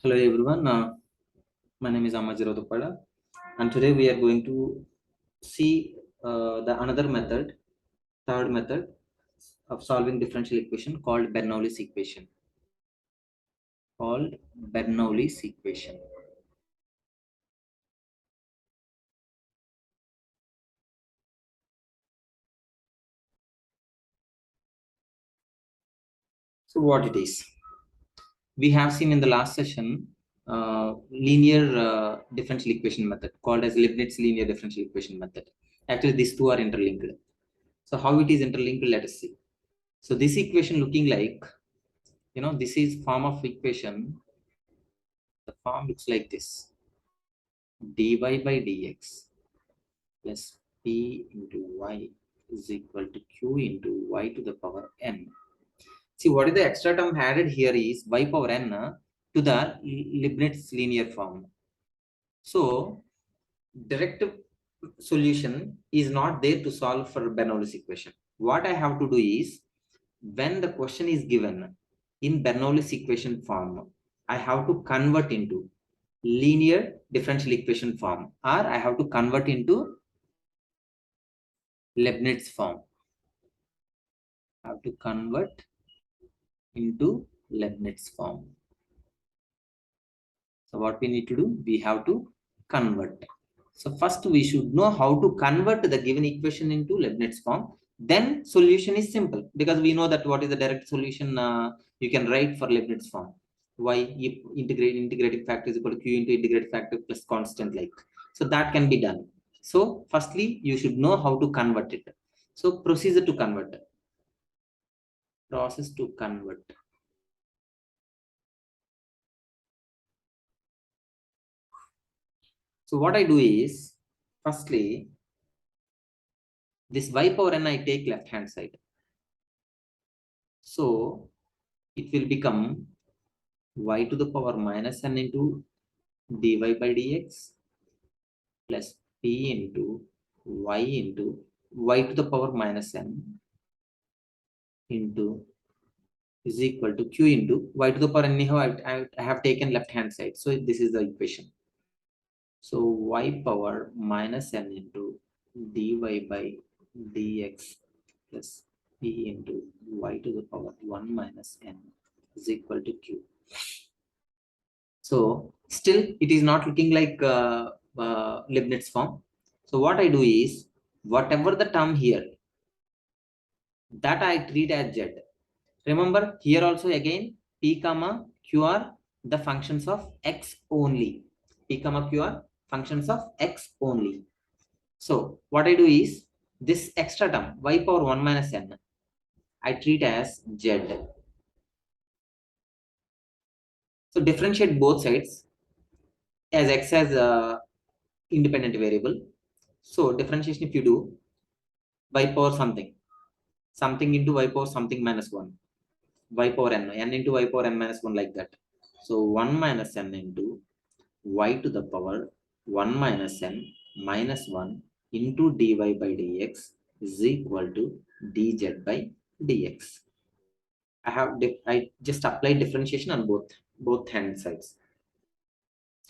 Hello everyone, my name is AMMAJI DUPPADA, and today we are going to see the another method, third method of solving differential equation called Bernoulli's equation. So what it is? We have seen in the last session linear differential equation method called as Leibniz linear differential equation method. Actually, these two are interlinked. So how it is interlinked? Let us see. So this equation looking like, this is form of equation. The form looks like this: dy by dx plus p into y is equal to q into y to the power n. See, what is the extra term added here is y power n to the Leibniz linear form. So direct solution is not there to solve for Bernoulli's equation. What I have to do is, when the question is given in Bernoulli's equation form, I have to convert into linear differential equation form, or I have to convert into Leibniz form. I have to convert into Leibniz form. So what we need to do, we have to convert. So first we should know how to convert the given equation into Leibniz form. Then solution is simple, because we know that what is the direct solution you can write for Leibniz form. Y integrating factor is equal to q into integrated factor plus constant, like. So that can be done. So firstly, you should know how to convert it. So process to convert. So what I do is, firstly, this y power n I take left hand side. So it will become y to the power minus n into dy by dx plus p into y to the power minus n into is equal to q into y to the power n. I have taken left hand side. So this is the equation. So y power minus n into dy by dx plus p into y to the power 1 minus n is equal to q. So still it is not looking like Leibniz form. So what I do is, whatever the term here, that I treat as z. Remember here also again, p comma q are the functions of x only. P comma q are functions of x only. So what I do is, this extra term y power 1 minus n I treat as z. So differentiate both sides as x as a independent variable. So differentiation, if you do y power something into y power something minus 1, y power n into y power n minus 1, like that. So 1 minus n into y to the power 1 minus n minus 1 into dy by dx is equal to dz by dx. I just applied differentiation on both hand sides,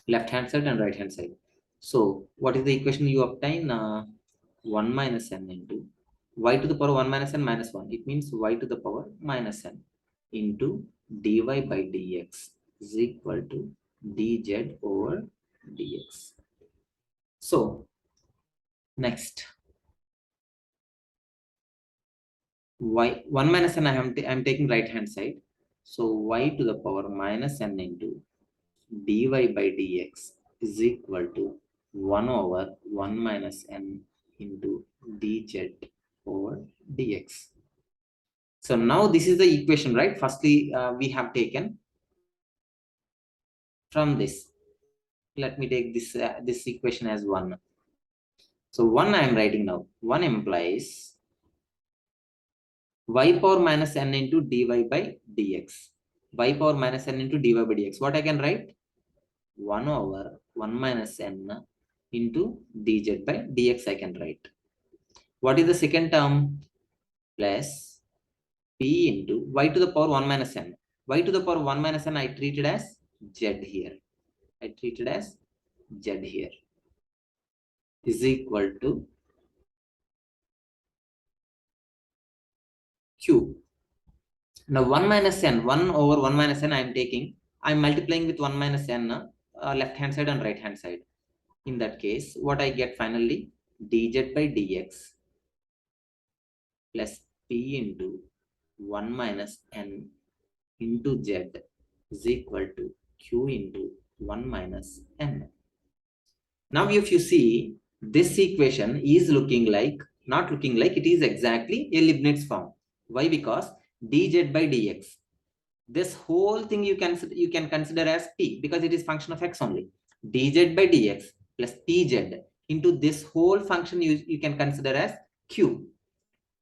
left hand side and right hand side. So what is the equation you obtain? 1 minus n into y to the power 1 minus n minus 1. It means y to the power minus n into dy by dx is equal to dz over dx. So next, y 1 minus n I am taking right hand side. So y to the power minus n into dy by dx is equal to 1 over 1 minus n into dz over dx. So now this is the equation, right? Firstly, we have taken from this. Let me take this equation as 1. So 1 I am writing now. 1 implies y power minus n into dy by dx. Y power minus n into dy by dx. What I can write? 1 over 1 minus n into dz by dx I can write. What is the second term? Plus p into y to the power 1 minus n. Y to the power 1 minus n I treated as Z here. I treat it as Z here is equal to Q. Now 1 minus n, 1 over 1 minus n I am taking. I am multiplying with 1 minus n left hand side and right hand side. In that case, what I get finally, dz by dx plus p into 1 minus n into z is equal to q into 1 minus n. Now, if you see, this equation is looking like, not looking like, it is exactly a Leibniz form. Why? Because dz by dx, this whole thing you can consider as p, because it is function of x only. Dz by dx plus pz into this whole function you can consider as q,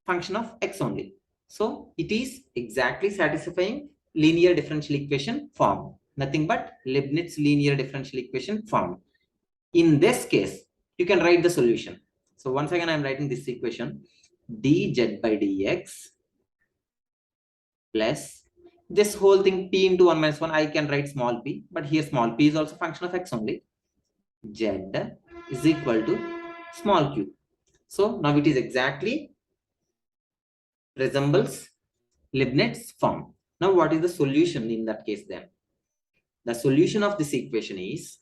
function of x only. So it is exactly satisfying linear differential equation form, nothing but Leibniz linear differential equation form. In this case, you can write the solution. So once again, I'm writing this equation, dz by dx plus this whole thing p into 1 minus 1, I can write small p, but here small p is also function of x only. Z is equal to small q. So now it is exactly resembles Leibniz form. Now what is the solution in that case then? The solution of this equation is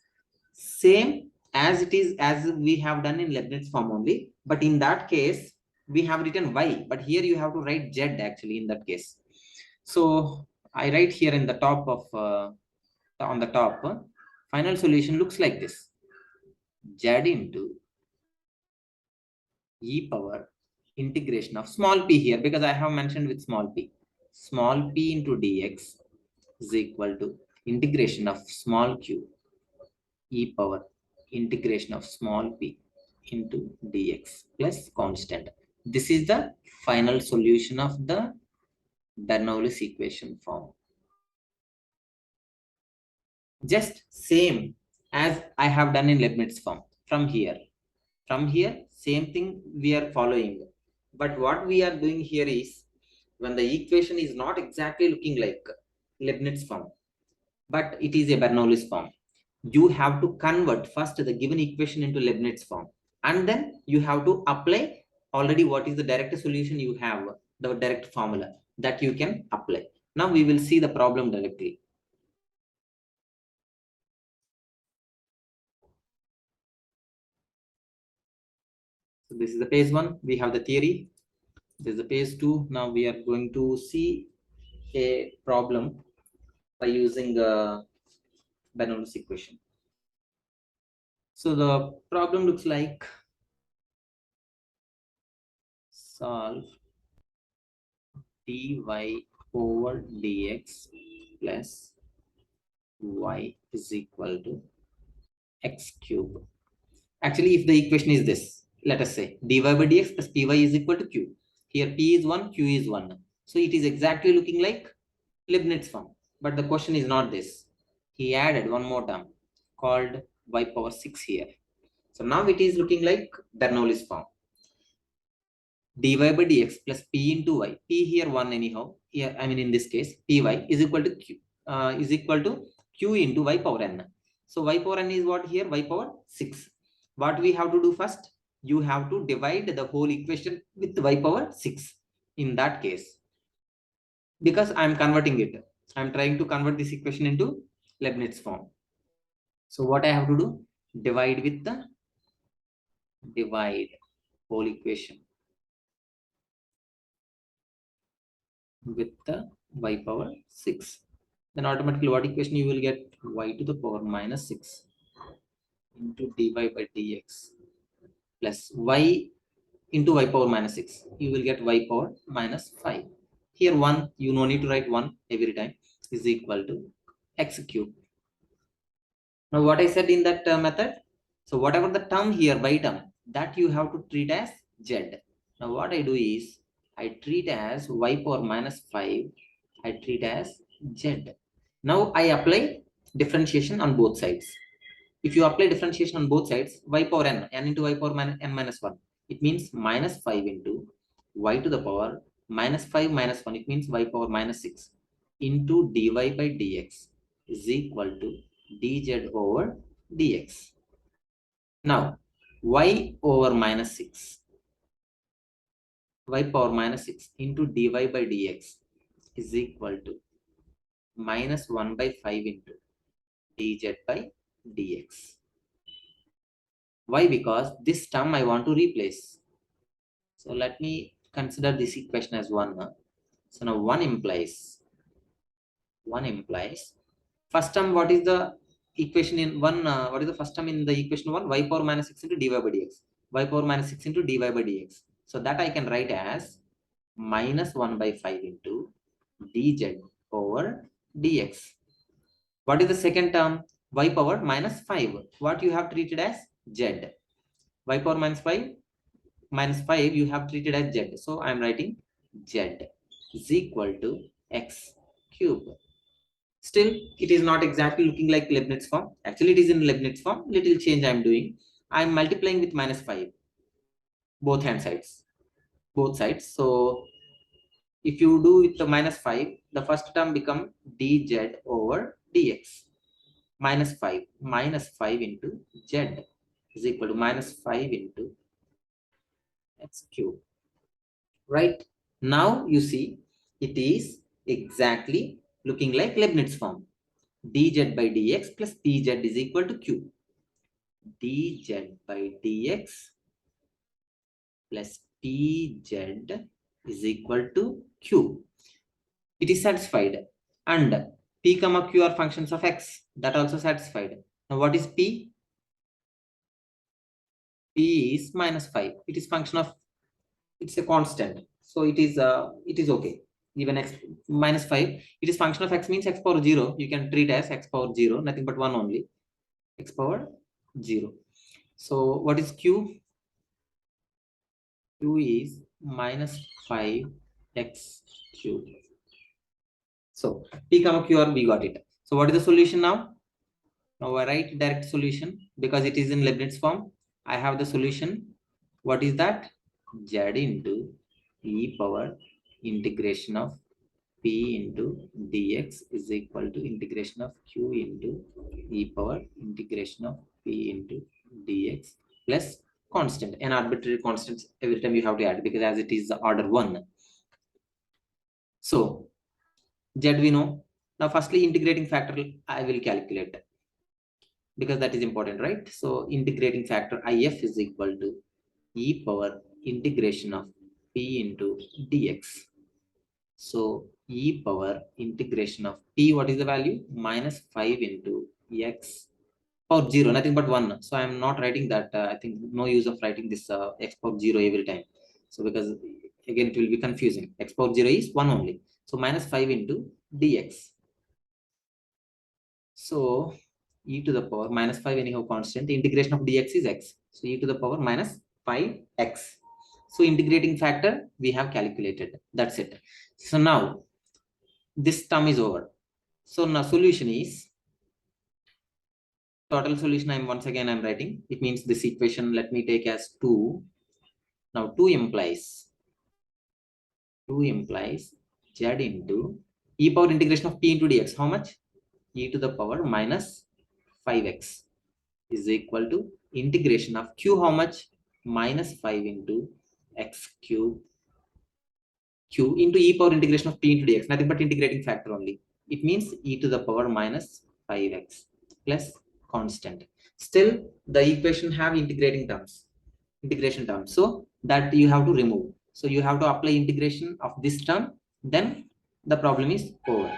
same as it is as we have done in Leibniz form only, but in that case we have written y, but here you have to write z actually in that case. So I write here in the top of on the top, final solution looks like this: z into e power integration of small p here, because I have mentioned with small p into dx is equal to integration of small q e power integration of small p into dx plus constant. This is the final solution of the Bernoullis equation form. Just same as I have done in Leibniz form. From here, same thing we are following. But what we are doing here is, when the equation is not exactly looking like Leibniz form, but it is a Bernoullis form, you have to convert first the given equation into Leibniz form, and then you have to apply already what is the direct solution you have, the direct formula that you can apply. Now we will see the problem directly. So this is the phase 1, we have the theory. This is the phase 2. Now we are going to see a problem by using the Bernoullis equation. So the problem looks like, solve dy over dx plus y is equal to x cube. Actually, if the equation is this, let us say dy by dx plus py is equal to q. Here p is 1, q is 1. So it is exactly looking like Leibniz form. But the question is not this. He added one more term called y power 6 here. So now it is looking like Bernoulli's form. Dy by dx plus p into y. P here 1 anyhow. Here, I mean in this case, py is equal to q into y power n. So y power n is what here? Y power 6. What we have to do first? You have to divide the whole equation with y power 6. In that case, because I am converting it, I am trying to convert this equation into Leibniz form. So what I have to do? Divide with the whole equation with the y power 6. Then automatically what equation you will get? Y to the power minus 6 into dy by dx plus y into y power minus 6. You will get y power minus 5. Here 1, you no need to write 1 every time, is equal to x cube. Now what I said in that method, so whatever the term here, by term, that you have to treat as z. Now what I do is, I treat as y power minus 5, I treat as z. Now I apply differentiation on both sides. If you apply differentiation on both sides, y power n into y power n minus 1, it means minus 5 into y to the power minus 5 minus 1, it means y power minus 6 into dy by dx is equal to dz over dx. Now, y over minus 6, y power minus 6 into dy by dx is equal to minus 1 by 5 into dz by dx. Why? Because this term I want to replace. So let me consider this equation as 1. So now 1 implies first term. What is the equation in 1? What is the first term in the equation 1? Y power minus 6 into dy by dx. Y power minus 6 into dy by dx. So that I can write as minus 1 by 5 into dz over dx. What is the second term? Y power minus 5. What you have treated as z. Y power minus 5 you have treated as z. So I am writing z is equal to x cube. Still, it is not exactly looking like Leibniz form. Actually, it is in Leibniz form. Little change I am doing. I am multiplying with minus 5. Both sides. So if you do with the minus 5, the first term become dz over dx. Minus 5 into z is equal to minus 5 into x cube. Right? Now you see it is exactly looking like Leibniz form. Dz by dx plus pz is equal to q. Dz by dx plus pz is equal to q. It is satisfied. And p comma q are functions of x. That also satisfied. Now what is p? P is minus 5. It is function of, it's a constant. So it is okay. Even x minus 5, it is function of x means x power 0. You can treat as x power 0, nothing but 1 only. X power 0. So what is q? Q is minus 5x cube. So p comma q r, we got it. So what is the solution now? Now I write direct solution because it is in Leibniz form. I have the solution. What is that? Z into e power integration of p into dx is equal to integration of q into e power integration of p into dx plus constant, an arbitrary constant every time you have to add because as it is the order 1. So z we know. Now firstly integrating factor I will calculate because that is important, right? So integrating factor if is equal to e power integration of p into dx. So e power integration of p, what is the value? Minus 5 into x power 0, nothing but 1. So I am not writing that. I think no use of writing this x power 0 every time. So because again it will be confusing. X power 0 is 1 only. So minus 5 into dx. So e to the power minus 5 anyhow constant. The integration of dx is x. So e to the power minus 5x. So integrating factor we have calculated. That's it. So now this term is over. So now solution is total solution. I'm once again I'm writing. It means this equation let me take as 2. Now 2 implies z into e power integration of p into dx. How much? E to the power minus 5x is equal to integration of q. How much? Minus 5 into x cube q into e power integration of p into dx. Nothing but integrating factor only. It means e to the power minus 5x plus constant. Still the equation have integration terms. So that you have to remove. So you have to apply integration of this term. Then the problem is over.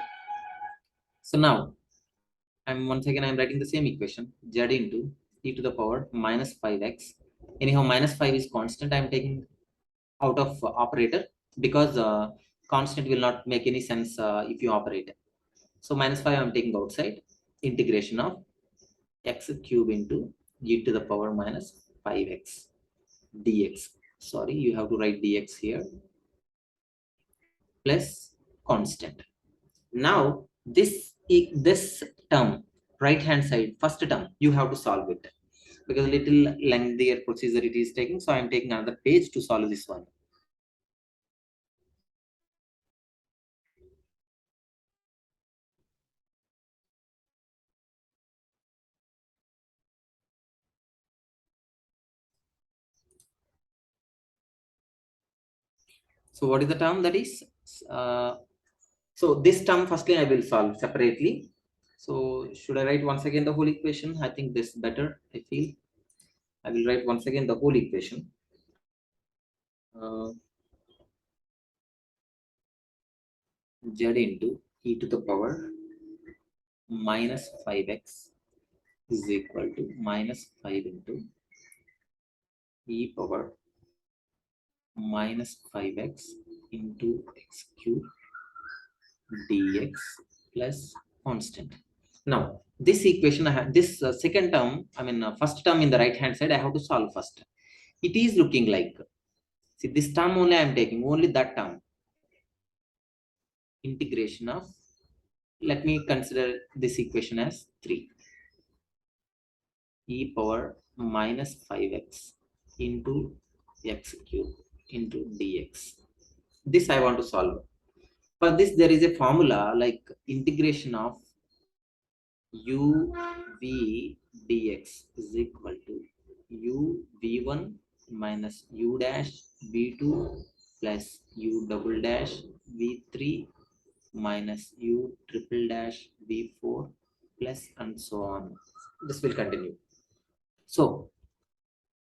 So now I'm writing the same equation. Z into e to the power minus 5x. Anyhow, minus 5 is constant. I'm taking out of operator because constant will not make any sense if you operate. So minus 5 I'm taking outside. Integration of x cube into e to the power minus 5x dx. Sorry, you have to write dx here plus constant. Now this term, right hand side, first term, you have to solve it because little lengthier procedure it is taking. So I am taking another page to solve this one. So what is the term that is so this term firstly I will solve separately. So should I write once again the whole equation? I think this better, I feel. I will write once again the whole equation. Z into e to the power minus 5x is equal to minus 5 into e power minus 5x into x cube dx plus constant. Now this equation I have this second term, first term in the right hand side I have to solve first. It is looking like, see, this term only I am taking, only that term, integration of, let me consider this equation as 3 e power minus 5x into x cube into dx. This I want to solve. For this there is a formula like integration of u v dx is equal to u v1 minus u dash v2 plus u double dash v3 minus u triple dash v4 plus and so on. This will continue. So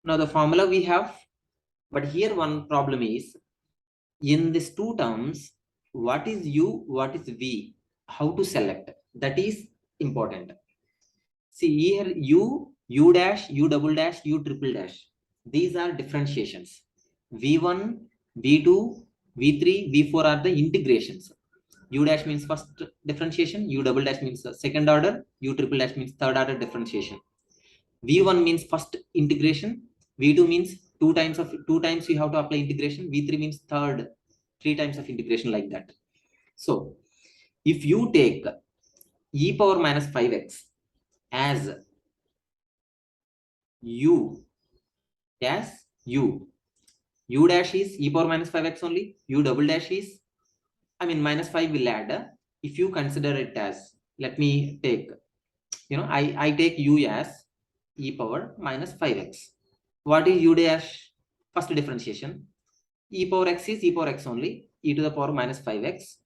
now the formula we have, but here one problem is, in these two terms, what is u, what is v, how to select, that is important. See here, u dash, u double dash, u triple dash, these are differentiations. v1, v2, v3, v4 are the integrations. U dash means first differentiation, u double dash means second order, u triple dash means third order differentiation. v1 means first integration, v2 means two times you have to apply integration, v3 means three times of integration, like that. So if you take e power minus 5x as u dash u dash is e power minus 5x only, u double dash is, minus 5 will add. If you consider it as, let me take, I take u as e power minus 5x. What is u dash? First differentiation. E power x is e power x only, e to the power minus 5x,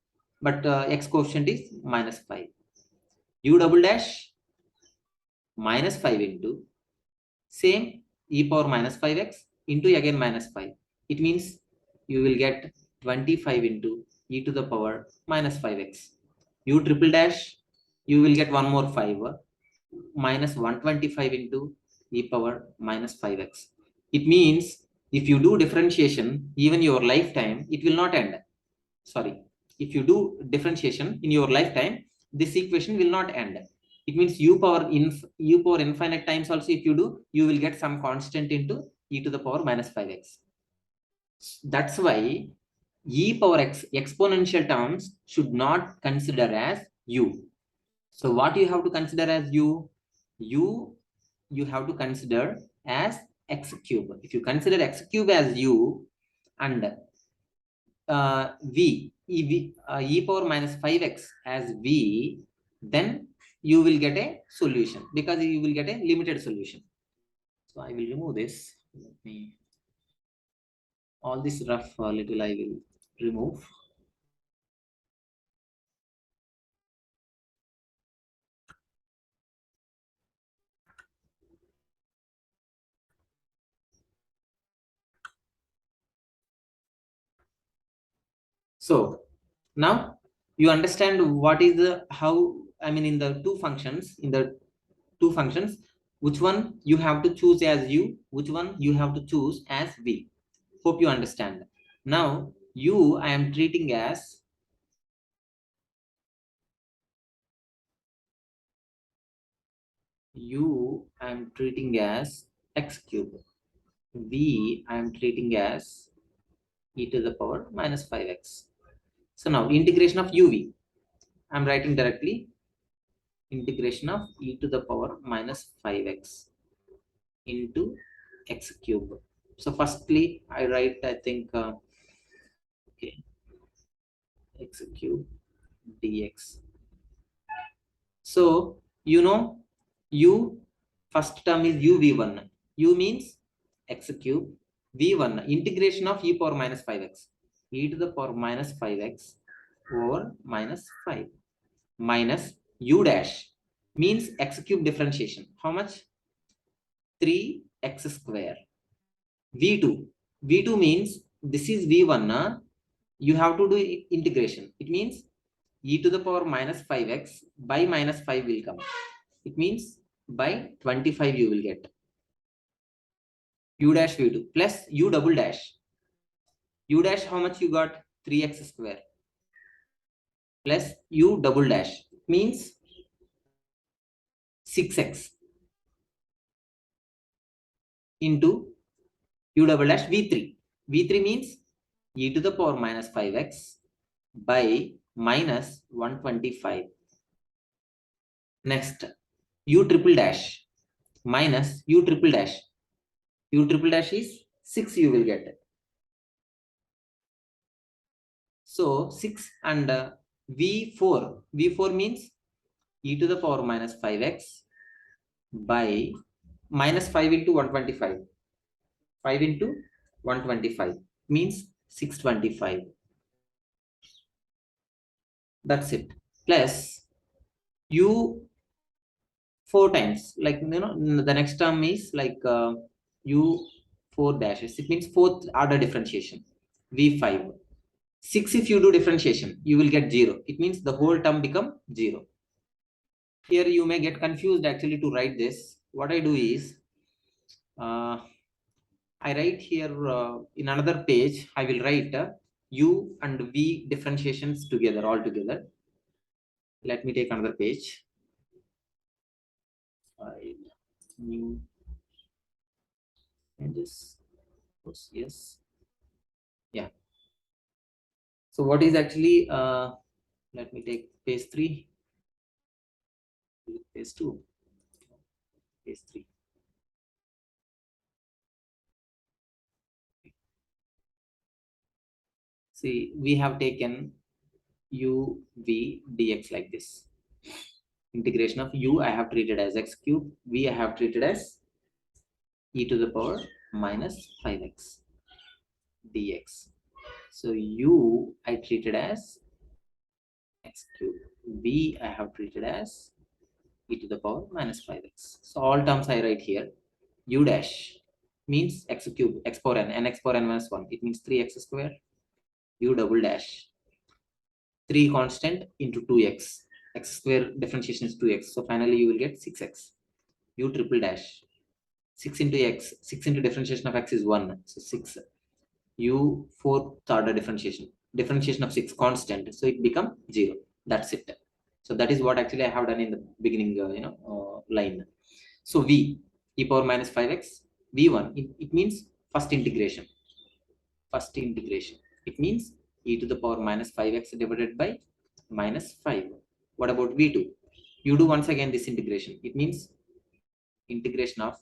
but x coefficient is minus 5. U double dash minus 5 into same e power minus 5x into again minus 5. It means you will get 25 into e to the power minus 5x. U triple dash, you will get one more 5, minus 125 into e power minus 5x. It means if you do differentiation, even your lifetime, it will not end. Sorry, if you do differentiation in your lifetime, this equation will not end. It means u power infinite times also, if you do, you will get some constant into e to the power minus 5x. That's why e power x exponential terms should not consider as u. So what you have to consider as u? You have to consider as x cube. If you consider x cube as u and e power minus 5x as v, then you will get a solution, because you will get a limited solution. So I will remove this. Let me, all this rough little I will remove. So now you understand what is the how, in the two functions, which one you have to choose as u, which one you have to choose as v. Hope you understand. Now u I am treating as x cube, v I am treating as e to the power minus 5x. So now integration of uv, I am writing directly integration of e to the power minus 5x into x cube. So firstly I write, I think okay, x cube dx. So u first term is u v1. U means x cube, v1 integration of e power minus 5x. e to the power minus 5x over minus 5 minus u dash means x cube differentiation. How much? 3x square. v2. v2 means this is v1. You have to do integration. It means e to the power minus 5x by minus 5 will come. It means by 25 you will get u dash v2 plus u double dash. U dash, how much you got? 3x square plus u double dash means 6x into u double dash v3. v3 means e to the power minus 5x by minus 125. Next, u triple dash minus u triple dash. U triple dash is 6 you will get. So 6 and v4. v4 means e to the power minus 5x by minus 5 into 125. 5 into 125 means 625. That's it. Plus u 4 times, like the next term is like u 4 dashes. It means fourth order differentiation. v5. 6 if you do differentiation, you will get 0. It means the whole term become 0. Here you may get confused actually to write this. What I do is I write here in another page, I will write u and v differentiations together, all together. Let me take another page. New pages. Yes. Yeah. So what is actually, let me take page 3. Page 2. Page 3. See, we have taken u v dx like this. Integration of u I have treated as x cube, v I have treated as e to the power minus 5x dx. So u I treated as x cube, v I have treated as e to the power minus 5x. So all terms I write here. U dash means x cube, x power n x power n minus 1. It means 3x square. U double dash, 3 constant into 2x. X square differentiation is 2x. So finally you will get 6x. U triple dash, 6 into x. 6 into differentiation of x is 1. So 6. U fourth order differentiation. Differentiation of 6 constant. So it become 0. That's it. So that is what actually I have done in the beginning line. So v e power minus 5x v1. It means first integration. First integration. It means e to the power minus 5x divided by minus 5. What about v2? You do once again this integration. It means integration of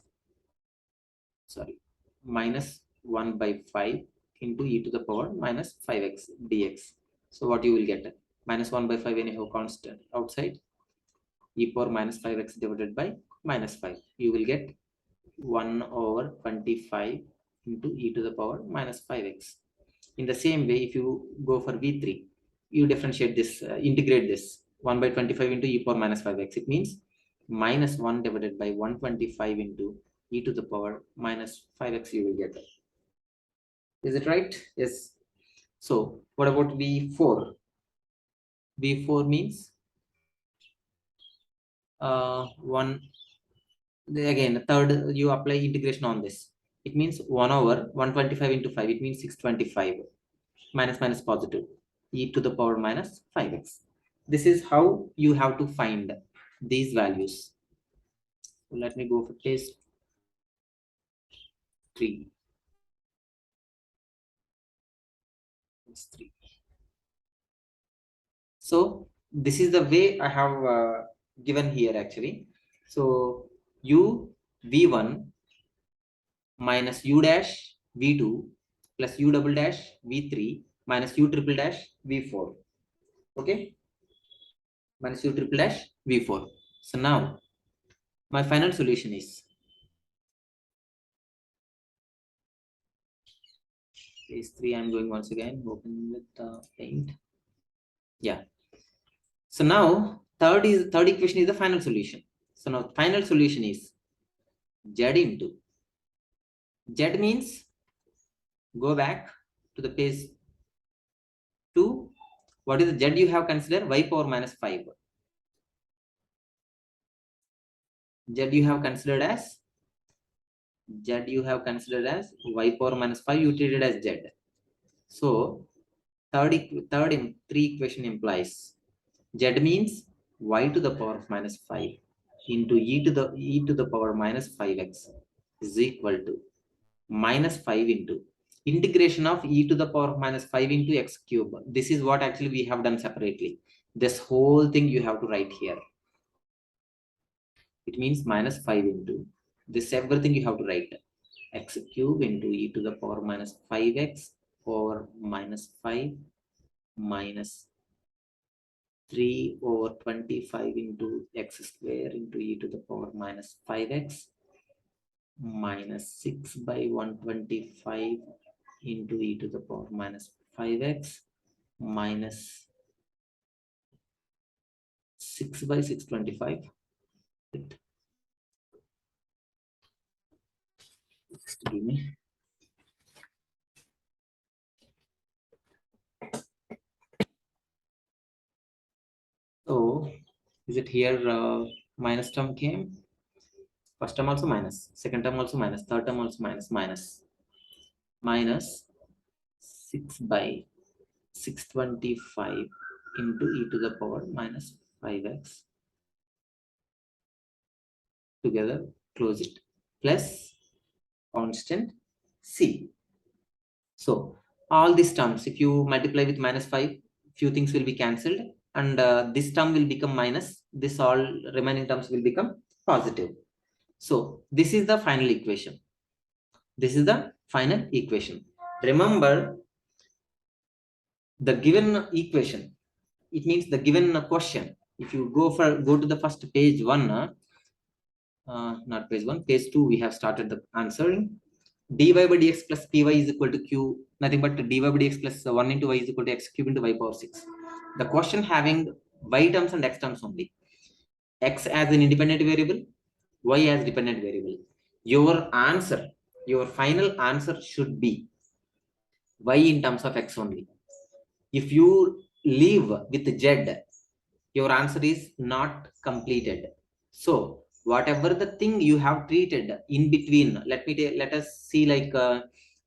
minus 1 by 5 into e to the power minus 5x dx. So what you will get? Minus 1 by 5 anyhow constant outside. E power minus 5x divided by minus 5. You will get 1 over 25 into e to the power minus 5x. In the same way, if you go for v3, you differentiate this, integrate this 1 by 25 into e power minus 5x. It means minus 1 divided by 125 into e to the power minus 5x you will get. Is it right? Yes. So what about v4? v4 means 1. Again, third, you apply integration on this. It means 1 over 125 into 5. It means 625. Minus minus positive. E to the power minus 5x. This is how you have to find these values. So let me go for page 3. Page 3. So this is the way I have given here actually. So u v1 minus u dash v2 plus u double dash v3 minus u triple dash v4. Okay, minus u triple dash v4. So now my final solution is Page 3, I'm going once again, open with paint. Yeah. So now third equation is the final solution. So now final solution is Z into Z means go back to the page 2. What is the Z you have considered? Y power minus 5. Z you have considered as y power minus 5. You treated as Z. So third three equation implies Z means y to the power of minus 5 into e to the power minus 5x is equal to minus 5 into integration of e to the power of minus 5 into x cube. This is what actually we have done separately. This whole thing you have to write here. It means minus 5 into this, everything you have to write x cube into e to the power minus 5x or minus 5 minus 3 over 25 into x square into e to the power minus 5x minus 6 by 125 into e to the power minus 5x minus 6 by 625. Give me. So is it here minus term came? First term also minus, second term also minus, third term also minus 6 by 625 into e to the power minus 5x together, close it, plus constant c. So all these terms, if you multiply with minus 5, few things will be cancelled, and this term will become minus, this all remaining terms will become positive. So this is the final equation. This is the final equation. Remember, the given equation, it means the given question. If you go to the first page 1, not page 1, page 2, we have started the answering. Dy by dx plus py is equal to q, nothing but dy by dx plus 1 into y is equal to x cube into y power 6. The question having y terms and x terms only. X as an independent variable, y as dependent variable. Your answer, your final answer should be y in terms of x only. If you leave with z, your answer is not completed. So whatever the thing you have treated in between, let us see, like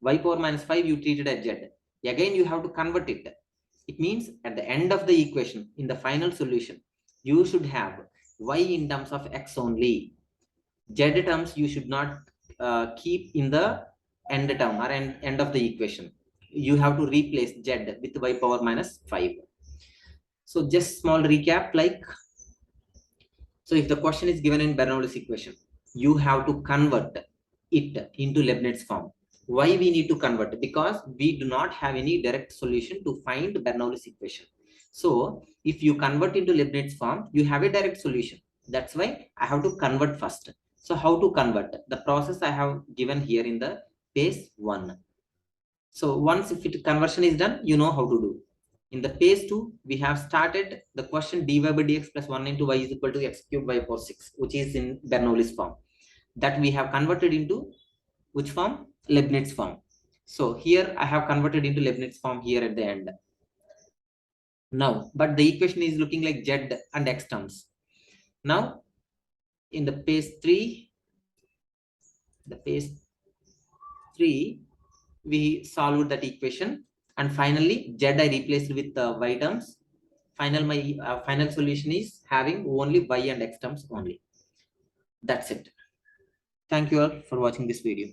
y power minus 5 you treated as z. Again you have to convert it. It means at the end of the equation, in the final solution, you should have y in terms of x only. Z terms you should not keep in the end term or end of the equation. You have to replace z with y power minus 5. So just small recap, like, so if the question is given in Bernoullis equation, you have to convert it into Leibniz form. Why we need to convert? Because we do not have any direct solution to find Bernoullis equation. So if you convert into Leibniz form, you have a direct solution. That's why I have to convert first. So how to convert? The process I have given here in the page 1. So once if conversion is done, you know how to do. In the page 2, we have started the question dy by dx plus 1 into y is equal to x cubed by 4 6, which is in Bernoulli's form. That we have converted into which form? Leibniz form. So here I have converted into Leibniz form here at the end. Now, but the equation is looking like z and x terms. Now, in the page 3, we solved that equation, and finally z I replaced with y terms. My final solution is having only y and x terms only. That's it. Thank you all for watching this video.